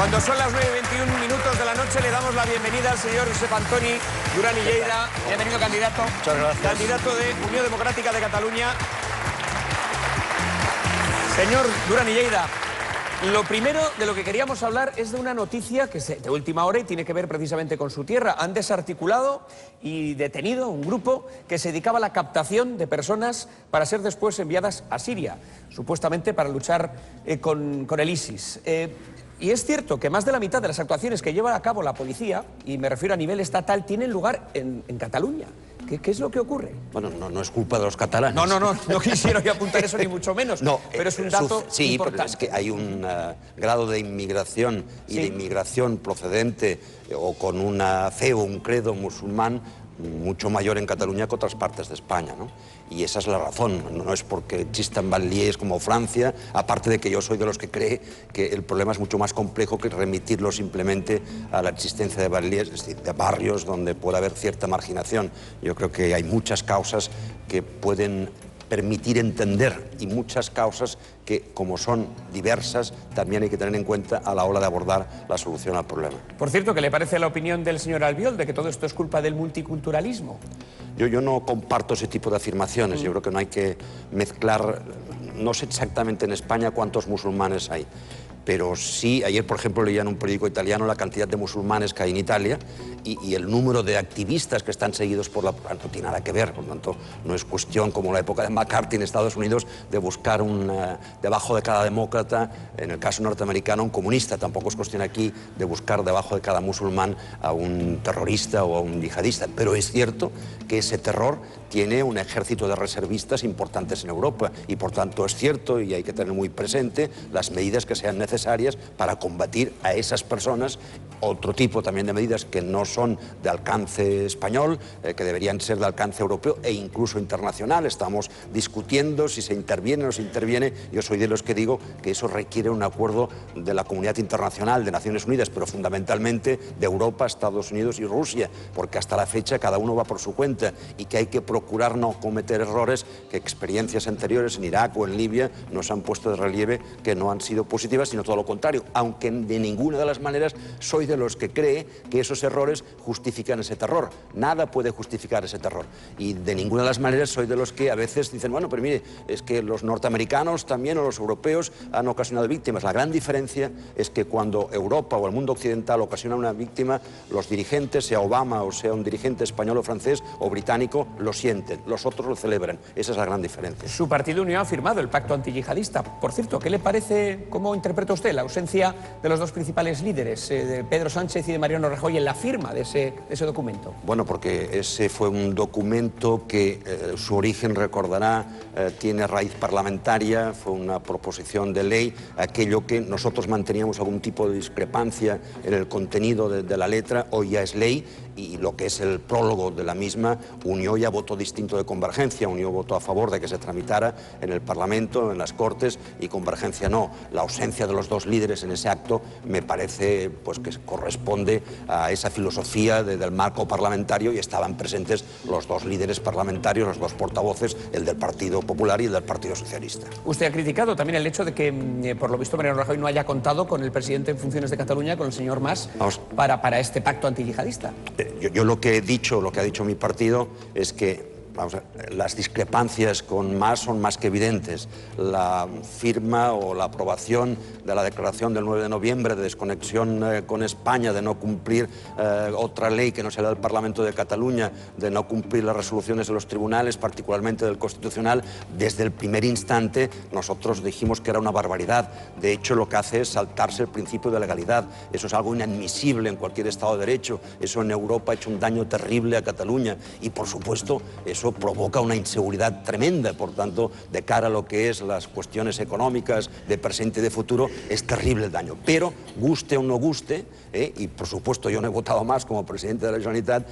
Cuando son las 9:21 de la noche le damos la bienvenida al señor Josep Antoni Duran i Lleida. Bienvenido, candidato. Muchas gracias. Candidato de Unión Democrática de Cataluña. Señor Duran i Lleida, lo primero de lo que queríamos hablar es de una noticia que es de última hora y tiene que ver precisamente con su tierra. Han desarticulado y detenido un grupo que se dedicaba a la captación de personas para ser después enviadas a Siria, supuestamente para luchar con el ISIS. Y es cierto que más de la mitad de las actuaciones que lleva a cabo la policía, y me refiero a nivel estatal, tienen lugar en Cataluña. ¿Qué es lo que ocurre? Bueno, no es culpa de los catalanes. No quisiera yo apuntar eso ni mucho menos, pero es un dato sí, importante. Pero es que hay un grado de inmigración y de inmigración procedente o con una fe o un credo musulmán mucho mayor en Cataluña que otras partes de España, ¿no? Y esa es la razón, no es porque existan banlieues como Francia, aparte de que yo soy de los que cree que el problema es mucho más complejo que remitirlo simplemente a la existencia de banlieues, es decir, de barrios donde puede haber cierta marginación. Yo creo que hay muchas causas que pueden permitir entender y muchas causas que, como son diversas, también hay que tener en cuenta a la hora de abordar la solución al problema. Por cierto, ¿qué le parece la opinión del señor Albiol de que todo esto es culpa del multiculturalismo? Yo no comparto ese tipo de afirmaciones. Yo creo que no hay que mezclar, no sé exactamente en España cuántos musulmanes hay, pero sí, ayer por ejemplo leía en un periódico italiano la cantidad de musulmanes que hay en Italia y el número de activistas que están seguidos por la... No tiene nada que ver, por lo tanto no es cuestión como la época de McCarthy en Estados Unidos de buscar debajo de cada demócrata, en el caso norteamericano, un comunista. Tampoco es cuestión aquí de buscar debajo de cada musulmán a un terrorista o a un yihadista, pero es cierto que ese terror tiene un ejército de reservistas importantes en Europa y por tanto es cierto y hay que tener muy presente las medidas que sean necesarias para combatir a esas personas. Otro tipo también de medidas que no son de alcance español, que deberían ser de alcance europeo e incluso internacional. Estamos discutiendo si se interviene o no se interviene. Yo soy de los que digo que eso requiere un acuerdo de la comunidad internacional, de Naciones Unidas, pero fundamentalmente de Europa, Estados Unidos y Rusia, porque hasta la fecha cada uno va por su cuenta y que hay que procurar no cometer errores que experiencias anteriores en Irak o en Libia nos han puesto de relieve que no han sido positivas, sino todo lo contrario, aunque de ninguna de las maneras soy de los que cree que esos errores justifican ese terror. Nada puede justificar ese terror. Y de ninguna de las maneras soy de los que a veces dicen, bueno, pero mire, es que los norteamericanos también o los europeos han ocasionado víctimas. La gran diferencia es que cuando Europa o el mundo occidental ocasiona una víctima, los dirigentes, sea Obama o sea un dirigente español o francés o británico, lo sienten, los otros lo celebran. Esa es la gran diferencia. Su partido Unión ha firmado el pacto antiyihadista. Por cierto, ¿qué le parece, cómo interpreta usted la ausencia de los dos principales líderes, de Pedro Sánchez y de Mariano Rajoy, en la firma de ese documento? Bueno, porque ese fue un documento que su origen, recordará, tiene raíz parlamentaria, fue una proposición de ley, aquello que nosotros manteníamos algún tipo de discrepancia en el contenido de la letra, hoy ya es ley, y lo que es el prólogo de la misma, Unió ya votó distinto de Convergencia. Unió votó a favor de que se tramitara en el Parlamento, en las Cortes, y Convergencia no. La ausencia de los dos líderes en ese acto me parece pues, que corresponde a esa filosofía del marco parlamentario, y estaban presentes los dos líderes parlamentarios, los dos portavoces, el del Partido Popular y el del Partido Socialista. Usted ha criticado también el hecho de que, por lo visto, Mariano Rajoy no haya contado con el presidente en funciones de Cataluña, con el señor Mas, para este pacto antiyihadista. Yo lo que he dicho, lo que ha dicho mi partido, es que las discrepancias con Mas son más que evidentes. La firma o la aprobación de la declaración del 9 de noviembre de desconexión con España, de no cumplir otra ley que no sea la del Parlamento de Cataluña, de no cumplir las resoluciones de los tribunales, particularmente del Constitucional, desde el primer instante nosotros dijimos que era una barbaridad. De hecho, lo que hace es saltarse el principio de legalidad. Eso es algo inadmisible en cualquier Estado de Derecho. Eso en Europa ha hecho un daño terrible a Cataluña y, por supuesto, eso provoca una inseguridad tremenda. Por tanto, de cara a lo que es las cuestiones económicas de presente y de futuro, es terrible el daño. Pero, guste o no guste, y por supuesto yo no he votado más como presidente de la Generalitat,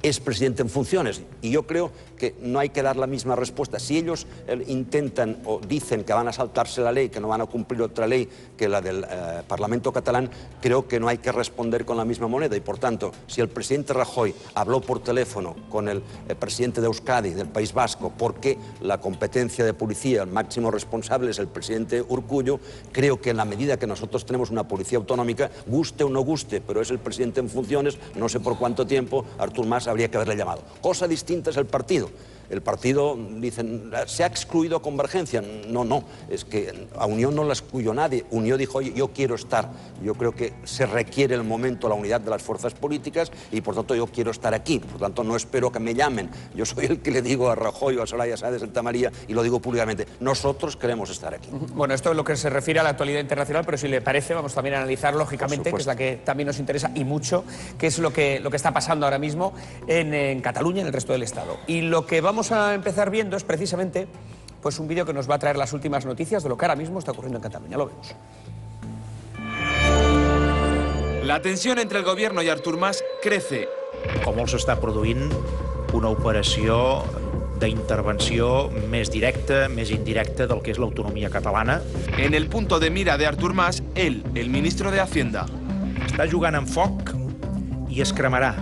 es presidente en funciones. Y yo creo que no hay que dar la misma respuesta. Si ellos intentan o dicen que van a saltarse la ley, que no van a cumplir otra ley que la del Parlamento catalán, creo que no hay que responder con la misma moneda. Y por tanto, si el presidente Rajoy habló por teléfono con el presidente de Euskadi Euskadi, del País Vasco, porque la competencia de policía, el máximo responsable es el presidente Urkullu. Creo que en la medida que nosotros tenemos una policía autonómica, guste o no guste, pero es el presidente en funciones, no sé por cuánto tiempo, Artur Mas habría que haberle llamado. Cosa distinta es el partido. El partido, dicen, ¿se ha excluido a Convergencia? No, no, es que a Unión no la excluyó nadie. Unión dijo, oye, yo quiero estar. Yo creo que se requiere el momento, la unidad de las fuerzas políticas y por tanto yo quiero estar aquí. Por tanto no espero que me llamen. Yo soy el que le digo a Rajoy o a Soraya Sáenz de Santa María y lo digo públicamente, nosotros queremos estar aquí. Bueno, esto es lo que se refiere a la actualidad internacional, pero si le parece vamos también a analizar lógicamente, que es la que también nos interesa y mucho, que es lo que está pasando ahora mismo en Cataluña y en el resto del Estado. Y lo que vamos a empezar viendo es precisamente pues un vídeo que nos va a traer las últimas noticias de lo que ahora mismo está ocurriendo en Cataluña. Lo vemos. La tensió entre el gobierno i Artur Mas crece. Com molt s'està produint una operació d'intervenció més directa, més indirecta del que és l'autonomia catalana. En el punto de mira de Artur Mas, él, el ministro de Hacienda. Està jugant amb foc i es cremarà.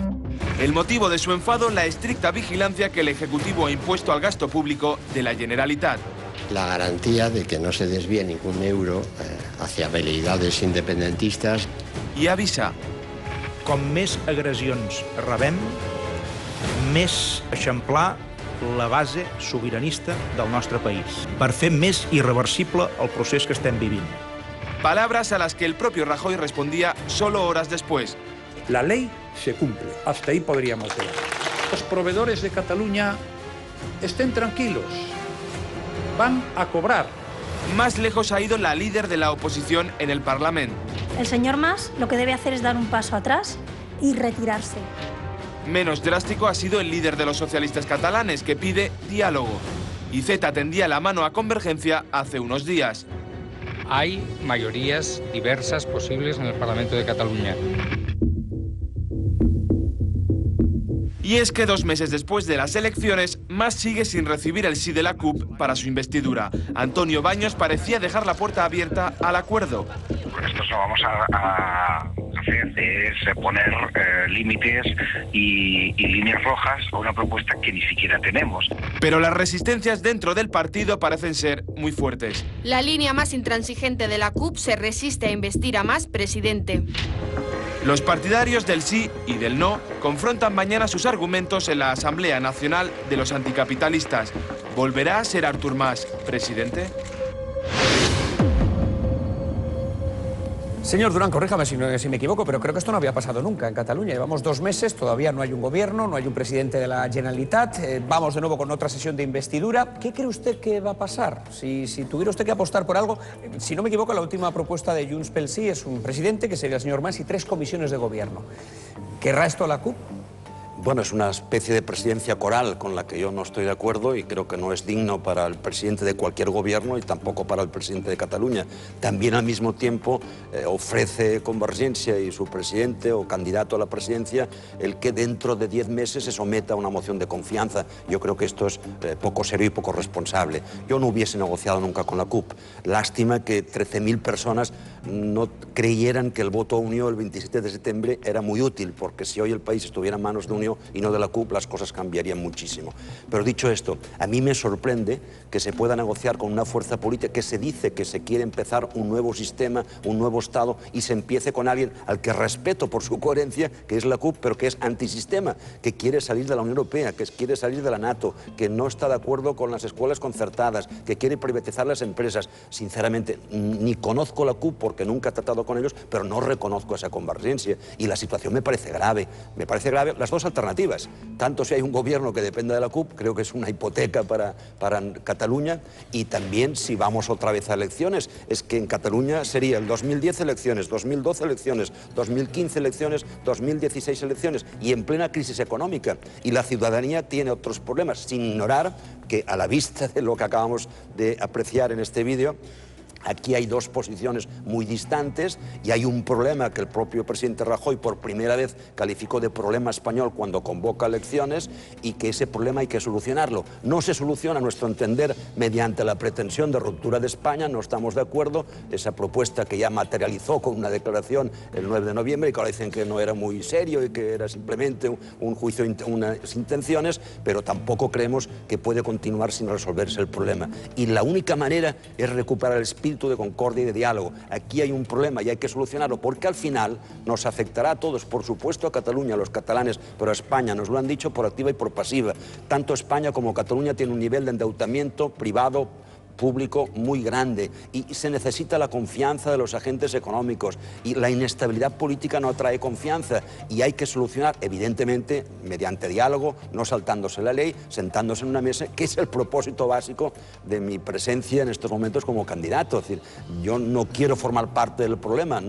El motivo de su enfado, la estricta vigilancia que el Ejecutivo ha impuesto al gasto público de la Generalitat. La garantía de que no se desvíe ningún euro hacia veleidades independentistas. Y avisa. Com més agressions rebem, més eixamplar la base sobiranista del nostre país, per fer més irreversible el procés que estem vivint. Palabras a las que el propio Rajoy respondía solo horas después. La ley se cumple. Hasta ahí podríamos llegar. Los proveedores de Cataluña estén tranquilos. Van a cobrar. Más lejos ha ido la líder de la oposición en el Parlamento. El señor Mas lo que debe hacer es dar un paso atrás y retirarse. Menos drástico ha sido el líder de los socialistas catalanes, que pide diálogo. Iceta tendía la mano a Convergencia hace unos días. Hay mayorías diversas posibles en el Parlamento de Cataluña. Y es que 2 meses después de las elecciones, Mas sigue sin recibir el sí de la CUP para su investidura. Antonio Baños parecía dejar la puerta abierta al acuerdo. Nosotros lo vamos a hacer es poner límites y líneas rojas a una propuesta que ni siquiera tenemos. Pero las resistencias dentro del partido parecen ser muy fuertes. La línea más intransigente de la CUP se resiste a investir a Mas presidente. Los partidarios del sí y del no confrontan mañana sus argumentos en la Asamblea Nacional de los Anticapitalistas. ¿Volverá a ser Artur Mas presidente? Señor Durán, corríjame si me equivoco, pero creo que esto no había pasado nunca en Cataluña. Llevamos 2 meses, todavía no hay un gobierno, no hay un presidente de la Generalitat. Vamos de nuevo con otra sesión de investidura. ¿Qué cree usted que va a pasar? Si tuviera usted que apostar por algo, si no me equivoco, la última propuesta de Junts pel Sí es un presidente, que sería el señor Mas, y 3 comisiones de gobierno. ¿Querrá esto la CUP? Bueno, es una especie de presidencia coral con la que yo no estoy de acuerdo y creo que no es digno para el presidente de cualquier gobierno y tampoco para el presidente de Cataluña. También al mismo tiempo ofrece Convergencia y su presidente o candidato a la presidencia el que dentro de 10 meses se someta a una moción de confianza. Yo creo que esto es poco serio y poco responsable. Yo no hubiese negociado nunca con la CUP. Lástima que 13.000 personas no creyeran que el voto a Unió el 27 de septiembre era muy útil, porque si hoy el país estuviera en manos de Unió y no de la CUP, las cosas cambiarían muchísimo. Pero dicho esto, a mí me sorprende que se pueda negociar con una fuerza política que se dice que se quiere empezar un nuevo sistema, un nuevo Estado, y se empiece con alguien al que respeto por su coherencia, que es la CUP, pero que es antisistema, que quiere salir de la Unión Europea, que quiere salir de la NATO, que no está de acuerdo con las escuelas concertadas, que quiere privatizar las empresas. Sinceramente, ni conozco la CUP porque nunca he tratado con ellos, pero no reconozco esa Convergencia. Y la situación me parece grave. Me parece grave las dos alternativas. Tanto si hay un gobierno que dependa de la CUP, creo que es una hipoteca para Cataluña, y también si vamos otra vez a elecciones, es que en Cataluña sería el 2010 elecciones, 2012 elecciones, 2015 elecciones, 2016 elecciones, y en plena crisis económica. Y la ciudadanía tiene otros problemas, sin ignorar que a la vista de lo que acabamos de apreciar en este vídeo, Aquí hay dos posiciones muy distantes y hay un problema que el propio presidente Rajoy por primera vez calificó de problema español cuando convoca elecciones, y que ese problema hay que solucionarlo. No se soluciona, a nuestro entender, mediante la pretensión de ruptura de España. No estamos de acuerdo. Esa propuesta que ya materializó con una declaración el 9 de noviembre y que ahora dicen que no era muy serio y que era simplemente un juicio, unas intenciones, pero tampoco creemos que puede continuar sin resolverse el problema. Y la única manera es recuperar el espíritu de concordia y de diálogo. Aquí hay un problema y hay que solucionarlo, porque al final nos afectará a todos, por supuesto a Cataluña, a los catalanes, pero a España. Nos lo han dicho por activa y por pasiva. Tanto España como Cataluña tienen un nivel de endeudamiento privado público muy grande, y se necesita la confianza de los agentes económicos, y la inestabilidad política no atrae confianza, y hay que solucionar, evidentemente, mediante diálogo, no saltándose la ley, sentándose en una mesa, que es el propósito básico de mi presencia en estos momentos como candidato. Es decir, yo no quiero formar parte del problema,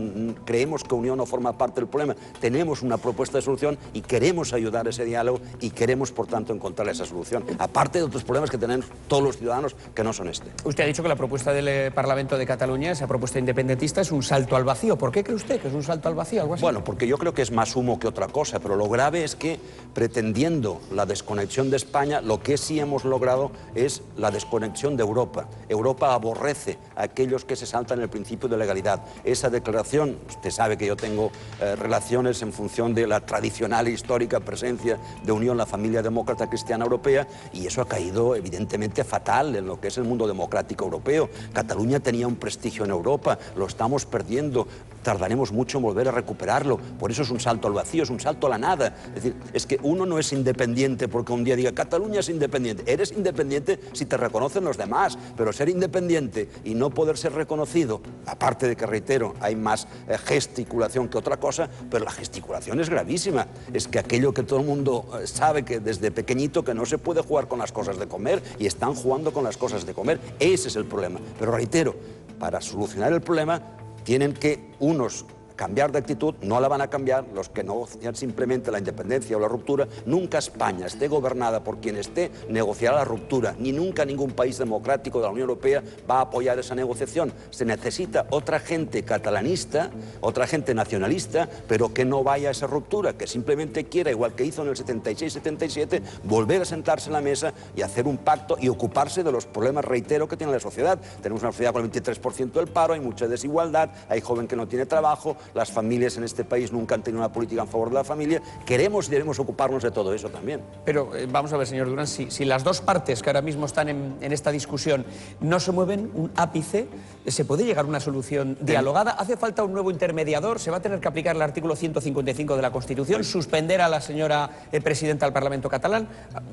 creemos que Unión no forma parte del problema, tenemos una propuesta de solución y queremos ayudar a ese diálogo y queremos, por tanto, encontrar esa solución, aparte de otros problemas que tenemos todos los ciudadanos que no son este. Usted ha dicho que la propuesta del Parlamento de Cataluña, esa propuesta independentista, es un salto al vacío. ¿Por qué cree usted que es un salto al vacío, algo así? Bueno, porque yo creo que es más humo que otra cosa, pero lo grave es que, pretendiendo la desconexión de España, lo que sí hemos logrado es la desconexión de Europa. Europa aborrece a aquellos que se saltan el principio de legalidad. Esa declaración, usted sabe que yo tengo relaciones en función de la tradicional e histórica presencia de Unión, la familia demócrata cristiana europea, y eso ha caído evidentemente fatal en lo que es el mundo democrático europeo. Cataluña tenía un prestigio en Europa, lo estamos perdiendo, tardaremos mucho en volver a recuperarlo. Por eso es un salto al vacío, es un salto a la nada. Es decir, es que uno no es independiente porque un día diga Cataluña es independiente. Eres independiente si te reconocen los demás, pero ser independiente y no poder ser reconocido, aparte de que, reitero, hay más gesticulación que otra cosa, pero la gesticulación es gravísima. Es que aquello que todo el mundo sabe, que desde pequeñito, que no se puede jugar con las cosas de comer, y están jugando con las cosas de comer. Ese es el problema. Pero reitero, para solucionar el problema tienen que unos cambiar de actitud, no la van a cambiar los que negocian simplemente la independencia o la ruptura. Nunca España, esté gobernada por quien esté, negociará la ruptura, ni nunca ningún país democrático de la Unión Europea va a apoyar esa negociación. Se necesita otra gente catalanista, otra gente nacionalista, pero que no vaya a esa ruptura, que simplemente quiera, igual que hizo en el 76-77, volver a sentarse en la mesa y hacer un pacto y ocuparse de los problemas, reitero, que tiene la sociedad. Tenemos una sociedad con el 23% del paro, hay mucha desigualdad, hay joven que no tiene trabajo, las familias en este país nunca han tenido una política en favor de la familia. Queremos y debemos ocuparnos de todo eso también. Pero vamos a ver, señor Durán, si las dos partes que ahora mismo están en esta discusión no se mueven un ápice, ¿se puede llegar a una solución dialogada? ¿Hace falta un nuevo intermediador? ¿Se va a tener que aplicar el artículo 155 de la Constitución? ¿Suspender a la señora presidenta del Parlamento catalán?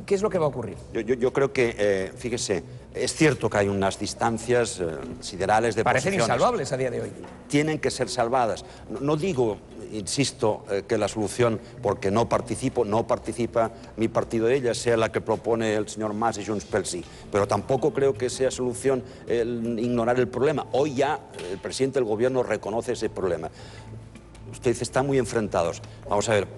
¿Qué es lo que va a ocurrir? Yo creo que, fíjese, es cierto que hay unas distancias siderales de parecen posiciones. Insalvables a día de hoy. Tienen que ser salvadas. No digo, insisto, que la solución, porque no participa mi partido de ella, sea la que propone el señor Mas y Junts pel Sí, pero tampoco creo que sea solución ignorar el problema. Hoy ya el presidente del gobierno reconoce ese problema. Usted dice, están muy enfrentados. Vamos a ver,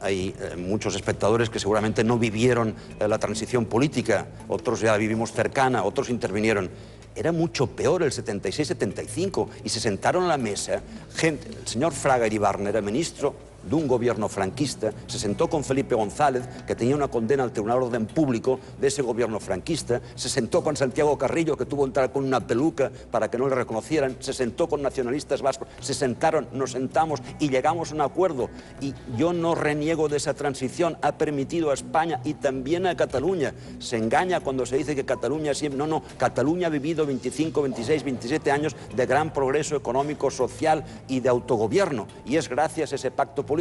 hay muchos espectadores que seguramente no vivieron la transición política, otros ya la vivimos cercana, otros intervinieron. Era mucho peor el 76-75 y se sentaron a la mesa gente. El señor Fraga Iribarne era ministro de un gobierno franquista, se sentó con Felipe González, que tenía una condena al Tribunal de Orden Público de ese gobierno franquista, se sentó con Santiago Carrillo, que tuvo que entrar con una peluca para que no le reconocieran, se sentó con nacionalistas vascos, se sentaron, nos sentamos y llegamos a un acuerdo. Y yo no reniego de esa transición, ha permitido a España y también a Cataluña. Se engaña cuando se dice que Cataluña siempre... No, Cataluña ha vivido 25, 26, 27 años de gran progreso económico, social y de autogobierno, y es gracias a ese pacto político.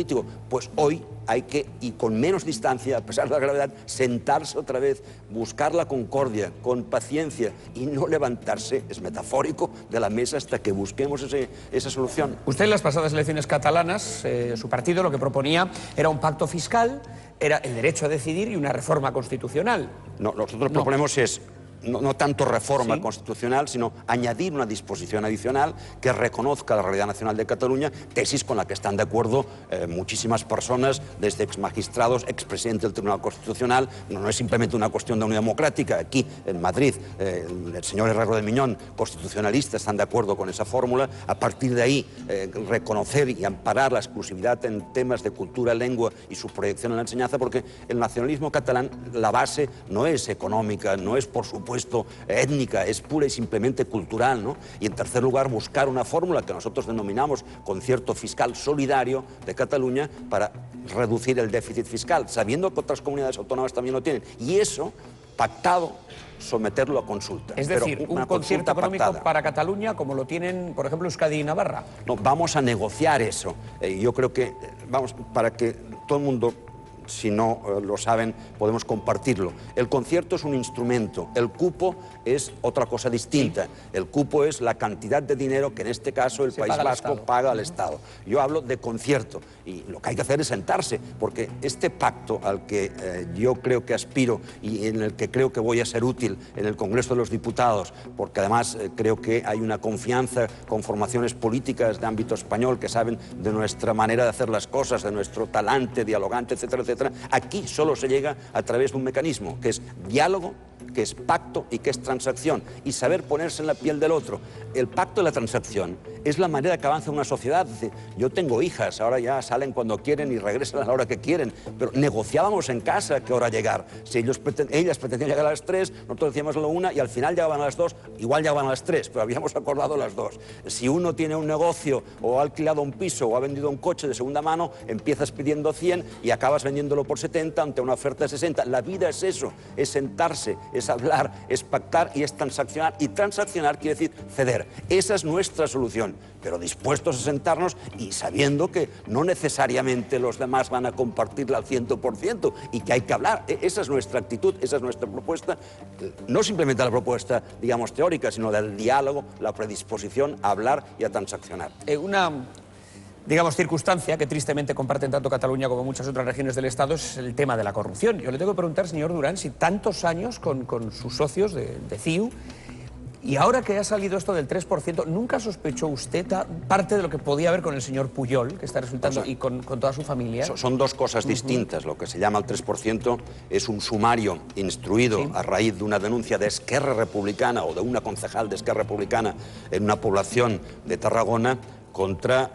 Pues hoy hay que, y con menos distancia, a pesar de la gravedad, sentarse otra vez, buscar la concordia con paciencia y no levantarse, es metafórico, de la mesa hasta que busquemos esa solución. Usted en las pasadas elecciones catalanas, su partido lo que proponía era un pacto fiscal, era el derecho a decidir y una reforma constitucional. No, nosotros proponemos es no tanto reforma constitucional, sino añadir una disposición adicional que reconozca la realidad nacional de Cataluña, tesis con la que están de acuerdo muchísimas personas, desde exmagistrados, expresidente del Tribunal Constitucional. No es simplemente una cuestión de unidad democrática. Aquí, en Madrid, el señor Herrero de Miñón, constitucionalista, están de acuerdo con esa fórmula. A partir de ahí, reconocer y amparar la exclusividad en temas de cultura, lengua y su proyección en la enseñanza, porque el nacionalismo catalán, la base no es económica, no es, por supuesto, étnica, es pura y simplemente cultural, ¿no? Y en tercer lugar, buscar una fórmula que nosotros denominamos concierto fiscal solidario de Cataluña para reducir el déficit fiscal, sabiendo que otras comunidades autónomas también lo tienen. Y eso, pactado, someterlo a consulta. Es decir, un concierto económico para Cataluña como lo tienen, por ejemplo, Euskadi y Navarra. No, vamos a negociar eso. Yo creo que, vamos, para que todo el mundo, si no lo saben, podemos compartirlo. El concierto es un instrumento, el cupo es otra cosa distinta. El cupo es la cantidad de dinero que en este caso el País Vasco paga al Estado. Yo hablo de concierto y lo que hay que hacer es sentarse, porque este pacto al que yo creo que aspiro y en el que creo que voy a ser útil en el Congreso de los Diputados, porque además creo que hay una confianza con formaciones políticas de ámbito español que saben de nuestra manera de hacer las cosas, de nuestro talante dialogante, etcétera, etcétera. Aquí solo se llega a través de un mecanismo que es diálogo, que es pacto y que es transacción, y saber ponerse en la piel del otro. El pacto y la transacción es la manera que avanza una sociedad. Yo tengo hijas, ahora ya salen cuando quieren y regresan a la hora que quieren, pero negociábamos en casa a qué hora llegar. Si ellas pretendían llegar a las 3, nosotros decíamos a la 1 y al final llegaban a las 2, igual llegaban a las 3, pero habíamos acordado las 2. Si uno tiene un negocio o ha alquilado un piso o ha vendido un coche de segunda mano, empiezas pidiendo 100 y acabas vendiéndolo por 70 ante una oferta de 60. La vida es eso, es sentarse, es hablar, es pactar y es transaccionar. Y transaccionar quiere decir ceder. Esa es nuestra solución, pero dispuestos a sentarnos y sabiendo que no necesariamente los demás van a compartirla al 100% y que hay que hablar. Esa es nuestra actitud, esa es nuestra propuesta. No simplemente la propuesta, digamos, teórica, sino del diálogo, la predisposición a hablar y a transaccionar. Una, digamos, circunstancia que tristemente comparten tanto Cataluña como muchas otras regiones del Estado es el tema de la corrupción. Yo le tengo que preguntar, señor Durán, si tantos años con sus socios de CiU, y ahora que ha salido esto del 3%, ¿nunca sospechó usted parte de lo que podía haber con el señor Pujol, que está resultando, y con toda su familia? Son dos cosas distintas. Lo que se llama el 3% es un sumario instruido a raíz de una denuncia de Esquerra Republicana o de una concejal de Esquerra Republicana en una población de Tarragona contra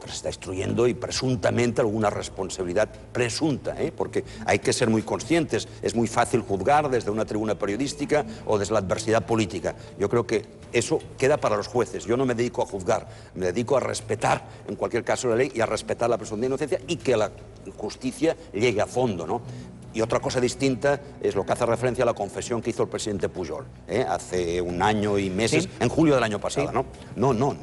se está instruyendo y presuntamente alguna responsabilidad presunta, porque hay que ser muy conscientes. Es muy fácil juzgar desde una tribuna periodística o desde la adversidad política. Yo creo que eso queda para los jueces. Yo no me dedico a juzgar, me dedico a respetar, en cualquier caso, la ley y a respetar la presunción de inocencia y que la justicia llegue a fondo, ¿no? Y otra cosa distinta es lo que hace referencia a la confesión que hizo el presidente Pujol, hace un año y meses, en julio del año pasado, ¿no? No,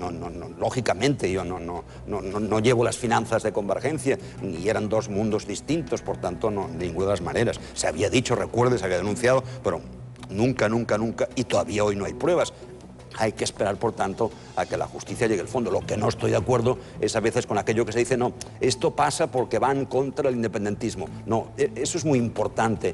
lógicamente yo no llevo las finanzas de Convergencia, y eran dos mundos distintos, por tanto, no, de ninguna de las maneras. Se había dicho, recuerde, se había denunciado, pero nunca, y todavía hoy no hay pruebas. Hay que esperar, por tanto, a que la justicia llegue al fondo. Lo que no estoy de acuerdo es a veces con aquello que se dice, no, esto pasa porque van contra el independentismo. No, eso es muy importante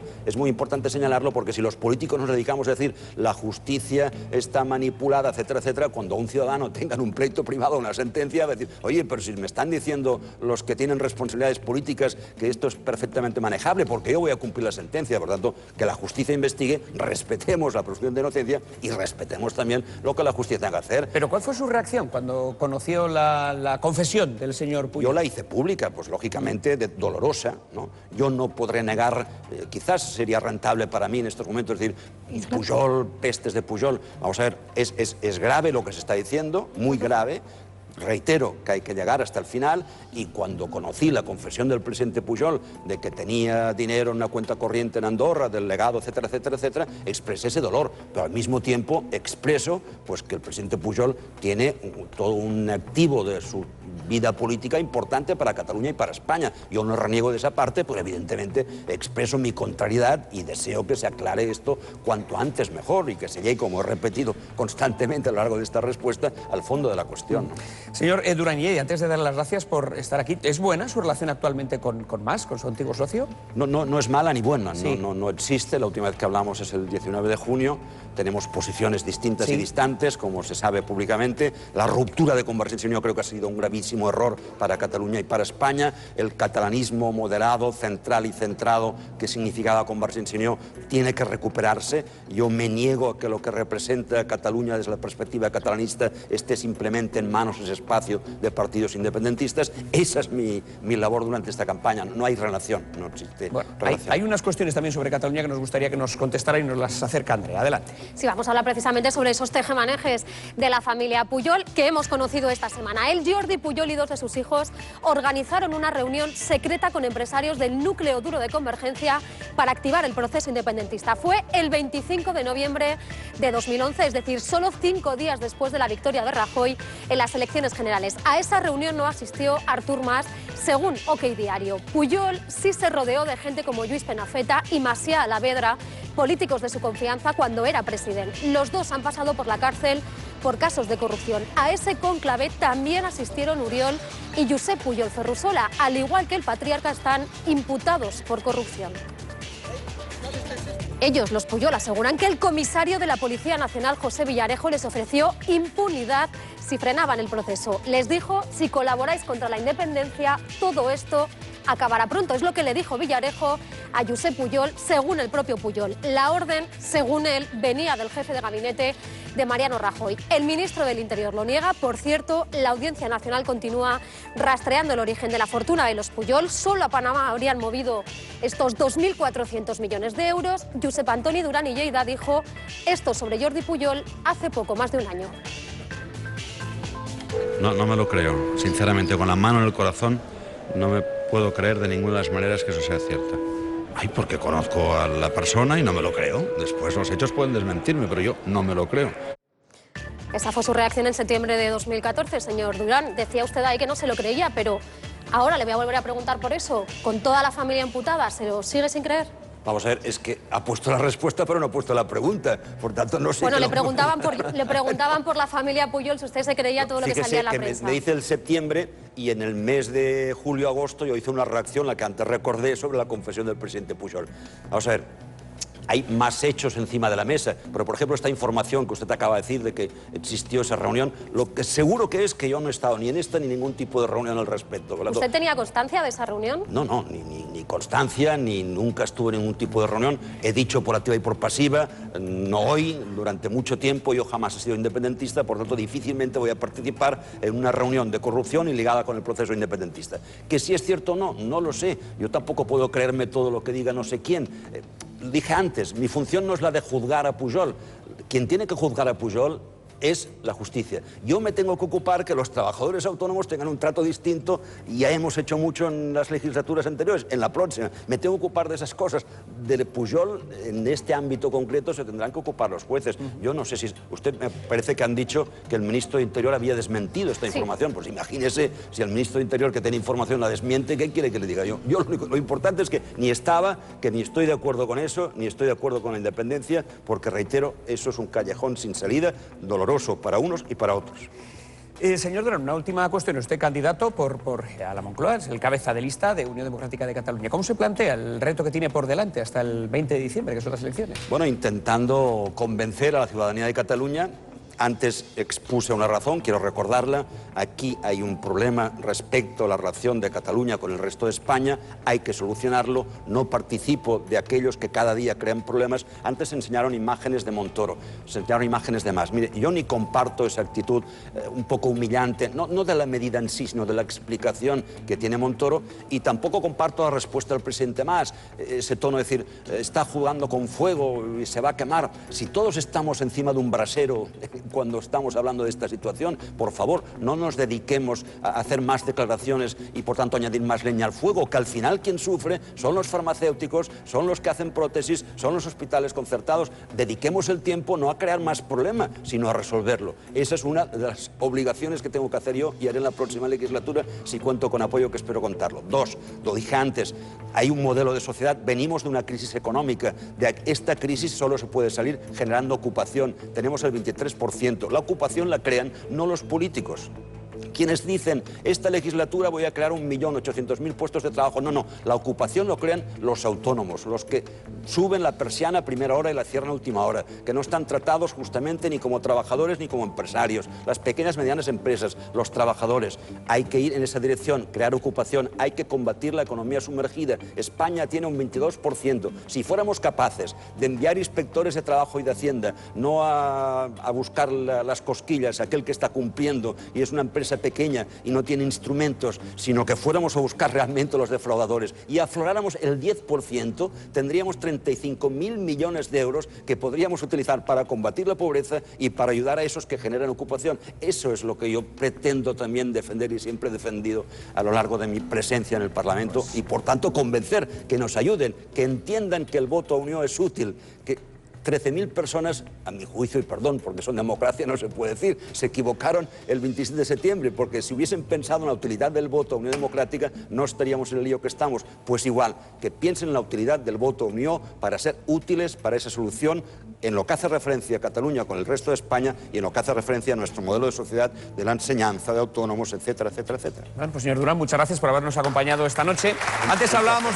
señalarlo, porque si los políticos nos dedicamos a decir la justicia está manipulada, etcétera, etcétera, cuando un ciudadano tenga un pleito privado, una sentencia, va a decir, oye, pero si me están diciendo los que tienen responsabilidades políticas que esto es perfectamente manejable, porque yo voy a cumplir la sentencia. Por tanto, que la justicia investigue, respetemos la presunción de inocencia y respetemos también lo que la justicia tenga que hacer. ¿Pero cuál fue su reacción cuando conoció la confesión del señor Pujol? Yo la hice pública, pues lógicamente dolorosa, ¿no? Yo no podré negar, quizás sería rentable para mí en estos momentos decir, Pujol, pestes de Pujol. Vamos a ver, es grave lo que se está diciendo, muy grave. Reitero que hay que llegar hasta el final, y cuando conocí la confesión del presidente Pujol de que tenía dinero en una cuenta corriente en Andorra, del legado, etcétera, etcétera, etcétera, expresé ese dolor, pero al mismo tiempo expreso pues que el presidente Pujol tiene todo un activo de su vida política importante para Cataluña y para España. Yo no reniego de esa parte, pero evidentemente expreso mi contrariedad y deseo que se aclare esto cuanto antes mejor y que se llegue, como he repetido constantemente a lo largo de esta respuesta, al fondo de la cuestión. Señor Duran, antes de darle las gracias por estar aquí, ¿es buena su relación actualmente con Mas, con su antiguo socio? No es mala ni buena, sí. no existe. La última vez que hablamos es el 19 de junio. Tenemos posiciones distintas y distantes, como se sabe públicamente. La ruptura de Convergencia y Unió creo que ha sido un gravísimo error para Cataluña y para España. El catalanismo moderado, central y centrado que significaba Convergencia y Unió tiene que recuperarse. Yo me niego a que lo que representa Cataluña desde la perspectiva catalanista esté simplemente en manos de ese espacio de partidos independentistas. Esa es mi labor durante esta campaña. No hay relación, no existe relación. Hay unas cuestiones también sobre Cataluña que nos gustaría que nos contestara y nos las acerca Andrea. Adelante. Sí, vamos a hablar precisamente sobre esos tejemanejes de la familia Pujol que hemos conocido esta semana. El Jordi Pujol y dos de sus hijos organizaron una reunión secreta con empresarios del núcleo duro de Convergencia para activar el proceso independentista. Fue el 25 de noviembre de 2011, es decir, solo 5 días después de la victoria de Rajoy en las elecciones generales. A esa reunión no asistió Artur Mas, según OK Diario. Pujol sí se rodeó de gente como Lluís Prenafeta y Macià Alavedra, políticos de su confianza cuando era presidente. Los dos han pasado por la cárcel por casos de corrupción. A ese cónclave también asistieron Oriol y Josep Pujol Ferrusola. Al igual que el patriarca, están imputados por corrupción. Ellos, los Pujol, aseguran que el comisario de la Policía Nacional, José Villarejo, les ofreció impunidad si frenaban el proceso. Les dijo, si colaboráis contra la independencia, todo esto acabará pronto. Es lo que le dijo Villarejo a Josep Pujol, según el propio Pujol. La orden, según él, venía del jefe de gabinete de Mariano Rajoy. El ministro del Interior lo niega. Por cierto, la Audiencia Nacional continúa rastreando el origen de la fortuna de los Pujol. Solo a Panamá habrían movido estos 2.400 millones de euros. Josep Antoni Duran i Lleida dijo esto sobre Jordi Pujol hace poco más de un año. No me lo creo. Sinceramente, con la mano en el corazón, no me puedo creer de ninguna de las maneras que eso sea cierto. Ay, porque conozco a la persona y no me lo creo. Después los hechos pueden desmentirme, pero yo no me lo creo. Esa fue su reacción en septiembre de 2014, señor Duran. Decía usted ahí que no se lo creía, pero ahora le voy a volver a preguntar por eso. Con toda la familia imputada, ¿se lo sigue sin creer? Vamos a ver, es que ha puesto la respuesta, pero no ha puesto la pregunta. Por tanto, no sé... Bueno, le preguntaban por la familia Pujol, si usted se creía todo lo que salía en la prensa. Me dice el septiembre y en el mes de julio-agosto yo hice una reacción, la que antes recordé, sobre la confesión del presidente Pujol. Vamos a ver, hay más hechos encima de la mesa, pero por ejemplo esta información que usted acaba de decir de que existió esa reunión, lo que seguro que es que yo no he estado ni en esta ni ningún tipo de reunión al respecto. ¿Usted tenía constancia de esa reunión? No, ni constancia, ni nunca estuve en ningún tipo de reunión. He dicho por activa y por pasiva, no hoy, durante mucho tiempo, yo jamás he sido independentista, por tanto difícilmente voy a participar en una reunión de corrupción y ligada con el proceso independentista. Que si es cierto o no, no lo sé. Yo tampoco puedo creerme todo lo que diga no sé quién. Dije antes, mi función no es la de juzgar a Pujol. Quien tiene que juzgar a Pujol es la justicia. Yo me tengo que ocupar que los trabajadores autónomos tengan un trato distinto, y ya hemos hecho mucho en las legislaturas anteriores. En la próxima me tengo que ocupar de esas cosas. De Pujol, en este ámbito concreto, se tendrán que ocupar los jueces. Yo no sé si... Usted me parece que han dicho que el ministro de Interior había desmentido esta información. Pues imagínese si el ministro de Interior, que tiene información, la desmiente, ¿qué quiere que le diga yo? Lo importante es que ni estaba, que ni estoy de acuerdo con eso, ni estoy de acuerdo con la independencia, porque, reitero, eso es un callejón sin salida, doloroso para unos y para otros. Señor Duran, una última cuestión. Usted candidato a la Moncloa, es el cabeza de lista de Unión Democrática de Cataluña. ¿Cómo se plantea el reto que tiene por delante hasta el 20 de diciembre, que son las elecciones? Bueno, intentando convencer a la ciudadanía de Cataluña. Antes expuse una razón, quiero recordarla. Aquí hay un problema respecto a la relación de Cataluña con el resto de España. Hay que solucionarlo. No participo de aquellos que cada día crean problemas. Antes enseñaron imágenes de Montoro, enseñaron imágenes de Mas. Mire, yo ni comparto esa actitud un poco humillante, no de la medida en sí, sino de la explicación que tiene Montoro, y tampoco comparto la respuesta del presidente Mas. Ese tono de decir, está jugando con fuego y se va a quemar. Si todos estamos encima de un brasero cuando estamos hablando de esta situación, por favor, no nos dediquemos a hacer más declaraciones y por tanto añadir más leña al fuego, que al final quien sufre son los farmacéuticos, son los que hacen prótesis, son los hospitales concertados. Dediquemos el tiempo no a crear más problema, sino a resolverlo. Esa es una de las obligaciones que tengo que hacer yo, y haré en la próxima legislatura si cuento con apoyo, que espero contarlo. Dos, lo dije antes, hay un modelo de sociedad, venimos de una crisis económica, de esta crisis solo se puede salir generando ocupación. Tenemos el 23%. La ocupación la crean no los políticos, Quienes dicen, esta legislatura voy a crear 1.800.000 puestos de trabajo. No, no, la ocupación lo crean los autónomos, los que suben la persiana a primera hora y la cierran a última hora, que no están tratados justamente ni como trabajadores ni como empresarios. Las pequeñas y medianas empresas, los trabajadores. Hay que ir en esa dirección, crear ocupación, hay que combatir la economía sumergida. España tiene un 22%. Si fuéramos capaces de enviar inspectores de trabajo y de Hacienda, no a buscar las cosquillas, aquel que está cumpliendo y es una empresa pequeña y no tiene instrumentos, sino que fuéramos a buscar realmente los defraudadores y afloráramos el 10%, tendríamos 35.000 millones de euros que podríamos utilizar para combatir la pobreza y para ayudar a esos que generan ocupación. Eso es lo que yo pretendo también defender y siempre he defendido a lo largo de mi presencia en el Parlamento y, por tanto, convencer, que nos ayuden, que entiendan que el voto a Unió es útil, que 13.000 personas, a mi juicio, y perdón, porque son democracia, no se puede decir, se equivocaron el 27 de septiembre, porque si hubiesen pensado en la utilidad del voto a Unión Democrática, no estaríamos en el lío que estamos. Pues igual, que piensen en la utilidad del voto a Unió para ser útiles para esa solución en lo que hace referencia a Cataluña con el resto de España y en lo que hace referencia a nuestro modelo de sociedad, de la enseñanza, de autónomos, etcétera, etcétera, etcétera. Bueno, pues señor Durán, muchas gracias por habernos acompañado esta noche. Antes hablábamos